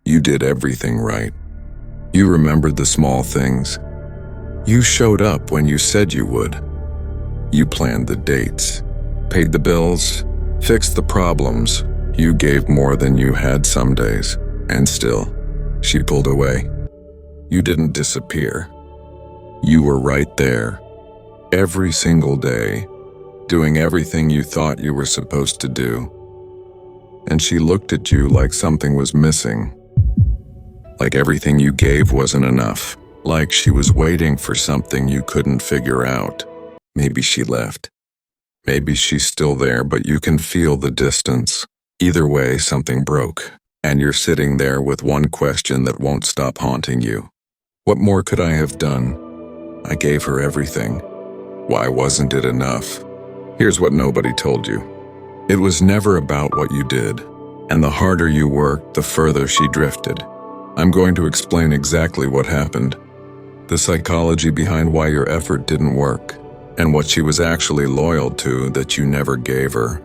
You did everything right. You remembered the small things. You showed up when you said you would. You planned the dates, paid the bills, fixed the problems. You gave more than you had some days, and still, she pulled away. You didn't disappear. You were right there, every single day, doing everything you thought you were supposed to do. And she looked at you like something was missing, like everything you gave wasn't enough, like she was waiting for something you couldn't figure out. Maybe she left. Maybe she's still there, but you can feel the distance. Either way, something broke, and you're sitting there with one question that won't stop haunting you. What more could I have done? I gave her everything. Why wasn't it enough? Here's what nobody told you. It was never about what you did, and the harder you worked, the further she drifted. I'm going to explain exactly what happened, the psychology behind why your effort didn't work, and what she was actually loyal to that you never gave her.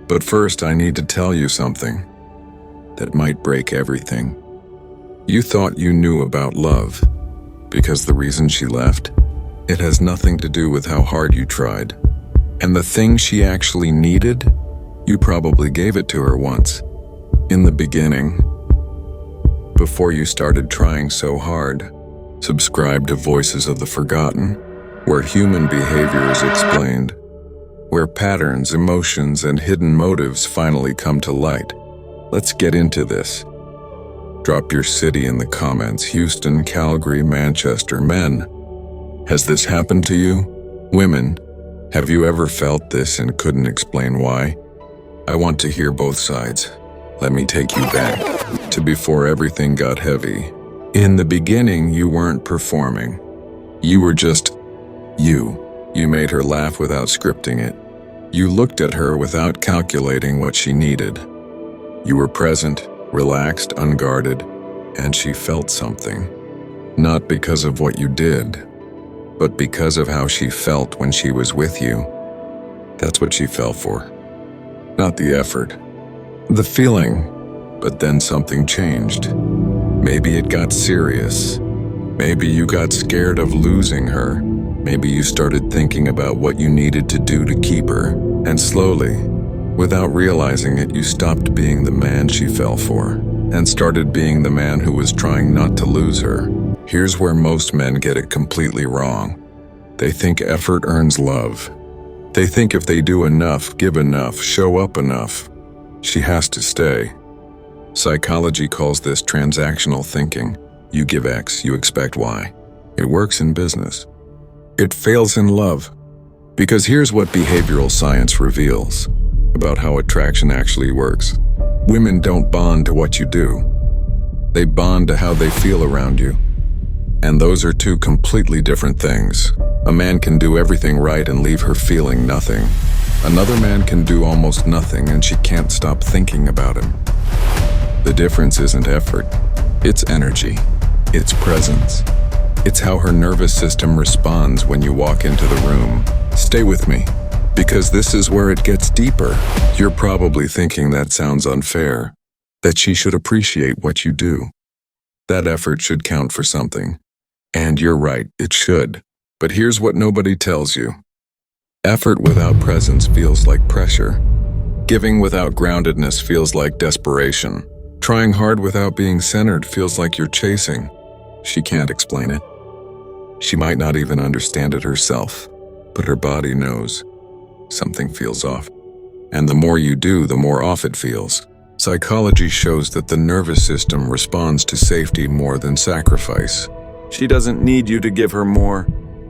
But first, I need to tell you something that might break everything. You thought you knew about love, because the reason she left, it has nothing to do with how hard you tried. And the thing she actually needed, you probably gave it to her once, in the beginning, before you started trying so hard. Subscribe to Voices of the Forgotten, where human behavior is explained, where patterns, emotions, and hidden motives finally come to light. Let's get into this. Drop your city in the comments. Houston, Calgary, Manchester. Men, has this happened to you? Women, have you ever felt this and couldn't explain why? I want to hear both sides. Let me take you back to before everything got heavy. In the beginning, you weren't performing. You were just you. You made her laugh without scripting it. You looked at her without calculating what she needed. You were present, relaxed, unguarded, and she felt something. Not because of what you did, but because of how she felt when she was with you. That's what she fell for. Not the effort, the feeling. But then something changed. Maybe it got serious. Maybe you got scared of losing her. Maybe you started thinking about what you needed to do to keep her. And slowly, without realizing it, you stopped being the man she fell for and started being the man who was trying not to lose her. Here's where most men get it completely wrong. They think effort earns love. They think if they do enough, give enough, show up enough, she has to stay. Psychology calls this transactional thinking. You give X, you expect Y. It works in business. It fails in love. Because here's what behavioral science reveals about how attraction actually works. Women don't bond to what you do. They bond to how they feel around you. And those are two completely different things. A man can do everything right and leave her feeling nothing. Another man can do almost nothing and she can't stop thinking about him. The difference isn't effort. It's energy. It's presence. It's how her nervous system responds when you walk into the room. Stay with me, because this is where it gets deeper. You're probably thinking that sounds unfair, that she should appreciate what you do. That effort should count for something. And you're right, it should. But here's what nobody tells you. Effort without presence feels like pressure. Giving without groundedness feels like desperation. Trying hard without being centered feels like you're chasing. She can't explain it. She might not even understand it herself, but her body knows. Something feels off. And the more you do, the more off it feels. Psychology shows that the nervous system responds to safety more than sacrifice. She doesn't need you to give her more.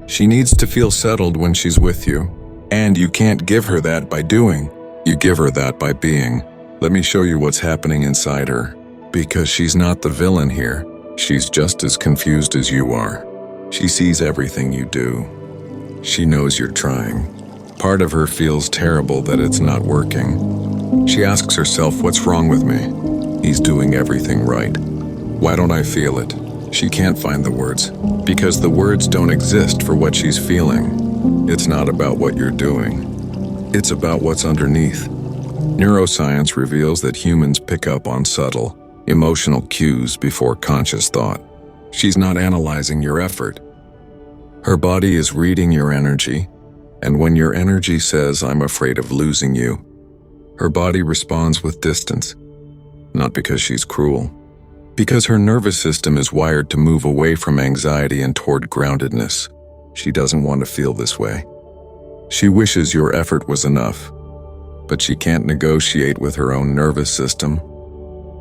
She needs to feel settled when she's with you. And you can't give her that by doing. You give her that by being. Let me show you what's happening inside her. Because she's not the villain here. She's just as confused as you are. She sees everything you do. She knows you're trying. Part of her feels terrible that it's not working. She asks herself, what's wrong with me? He's doing everything right. Why don't I feel it? She can't find the words, because the words don't exist for what she's feeling. It's not about what you're doing. It's about what's underneath. Neuroscience reveals that humans pick up on subtle, Emotional cues before conscious thought. She's not analyzing your effort. Her body is reading your energy, and when your energy says, "I'm afraid of losing you," her body responds with distance. Not because she's cruel, because her nervous system is wired to move away from anxiety and toward groundedness. She doesn't want to feel this way. She wishes your effort was enough, but she can't negotiate with her own nervous system.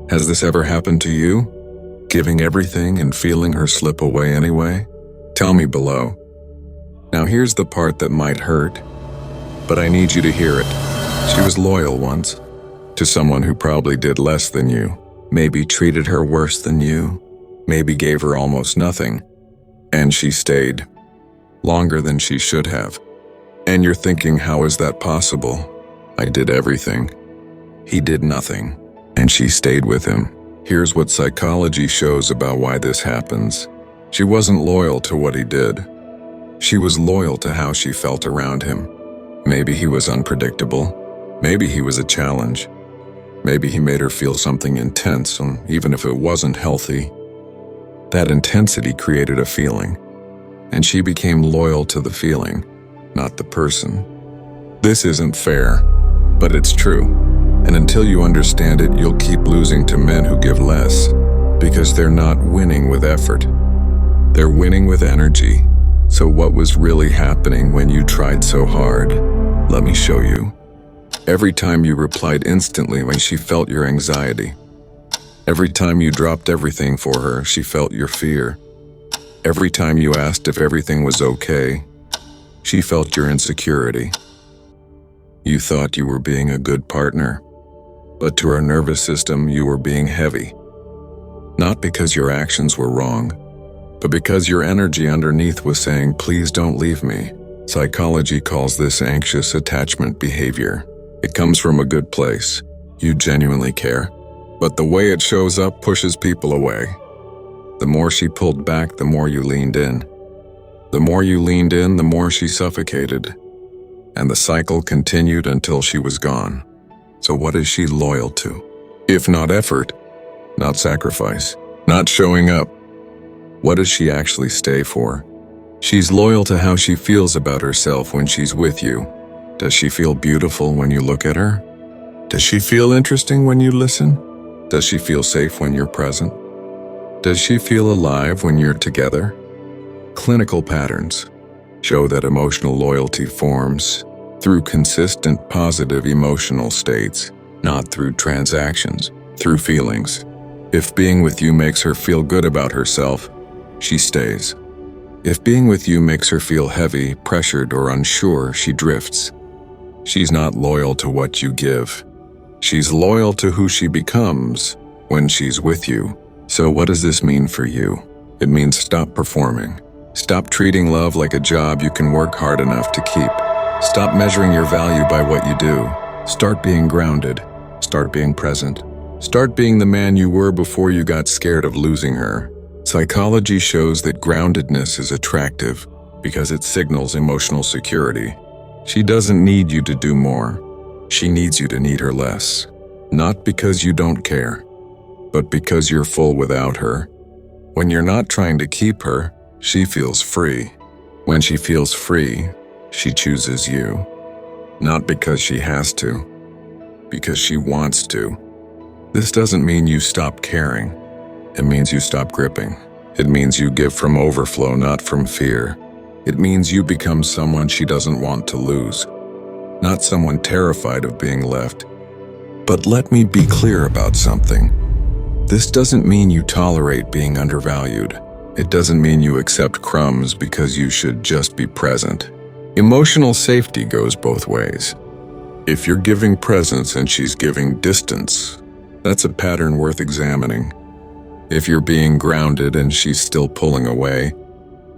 Has this ever happened to you? Giving everything and feeling her slip away anyway? Tell me below. Now here's the part that might hurt, but I need you to hear it. She was loyal once, to someone who probably did less than you, maybe treated her worse than you, maybe gave her almost nothing, and she stayed. Longer than she should have. And you're thinking, how is that possible? I did everything. He did nothing, and she stayed with him. Here's what psychology shows about why this happens. She wasn't loyal to what he did. She was loyal to how she felt around him. Maybe he was unpredictable. Maybe he was a challenge. Maybe he made her feel something intense, and even if it wasn't healthy, that intensity created a feeling. And she became loyal to the feeling, not the person. This isn't fair, but it's true. And until you understand it, you'll keep losing to men who give less, because they're not winning with effort. They're winning with energy. So what was really happening when you tried so hard? Let me show you. Every time you replied instantly when she felt your anxiety. Every time you dropped everything for her, she felt your fear. Every time you asked if everything was okay, she felt your insecurity. You thought you were being a good partner, but to her nervous system, you were being heavy. Not because your actions were wrong, but because your energy underneath was saying, "Please don't leave me." Psychology calls this anxious attachment behavior. It comes from a good place. You genuinely care, but the way it shows up pushes people away. The more she pulled back, the more you leaned in. The more you leaned in, the more she suffocated. And the cycle continued until she was gone. So what is she loyal to? If not effort, not sacrifice, not showing up, what does she actually stay for? She's loyal to how she feels about herself when she's with you. Does she feel beautiful when you look at her? Does she feel interesting when you listen? Does she feel safe when you're present? Does she feel alive when you're together? Clinical patterns show that emotional loyalty forms through consistent positive emotional states, not through transactions, through feelings. If being with you makes her feel good about herself, she stays. If being with you makes her feel heavy, pressured, or unsure, she drifts. She's not loyal to what you give. She's loyal to who she becomes when she's with you. So what does this mean for you? It means stop performing. Stop treating love like a job you can work hard enough to keep. Stop measuring your value by what you do. Start being grounded. Start being present. Start being the man you were before you got scared of losing her. Psychology shows that groundedness is attractive because it signals emotional security. She doesn't need you to do more. She needs you to need her less. Not because you don't care, but because you're full without her. When you're not trying to keep her, she feels free. When she feels free, she chooses you. Not because she has to, because she wants to. This doesn't mean you stop caring. It means you stop gripping. It means you give from overflow, not from fear. It means you become someone she doesn't want to lose, not someone terrified of being left. But let me be clear about something. This doesn't mean you tolerate being undervalued. It doesn't mean you accept crumbs because you should just be present. Emotional safety goes both ways. If you're giving presence and she's giving distance, that's a pattern worth examining. If you're being grounded and she's still pulling away,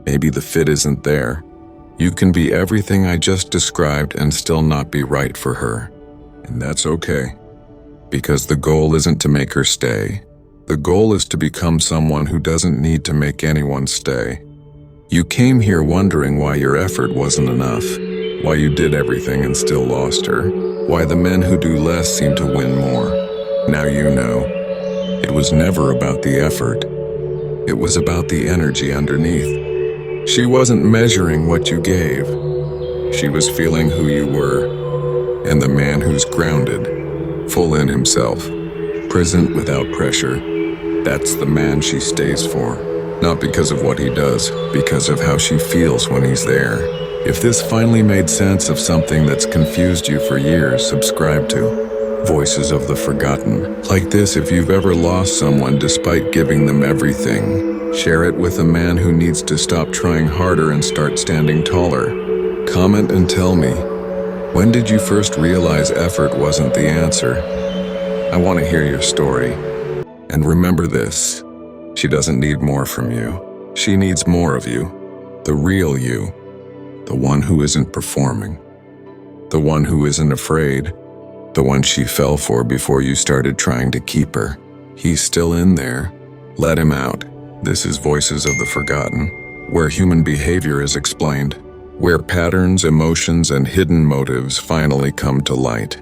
maybe the fit isn't there. You can be everything I just described and still not be right for her. And that's okay. Because the goal isn't to make her stay. The goal is to become someone who doesn't need to make anyone stay. You came here wondering why your effort wasn't enough, why you did everything and still lost her, why the men who do less seem to win more. Now you know. It It was never about the effort. It was about the energy underneath. She wasn't measuring what you gave. She was feeling who you were, and the man who's grounded, full in himself, present without pressure. That's the man she stays for. Not because of what he does, because of how she feels when he's there. If this finally made sense of something that's confused you for years, subscribe to Voices of the Forgotten. Like this, if you've ever lost someone despite giving them everything, share it with a man who needs to stop trying harder and start standing taller. Comment and tell me, when did you first realize effort wasn't the answer? I want to hear your story. And remember this. She doesn't need more from you. She needs more of you. The real you. The one who isn't performing. The one who isn't afraid. The one she fell for before you started trying to keep her. He's still in there. Let him out. This is Voices of the Forgotten, where human behavior is explained, where patterns, emotions, and hidden motives finally come to light.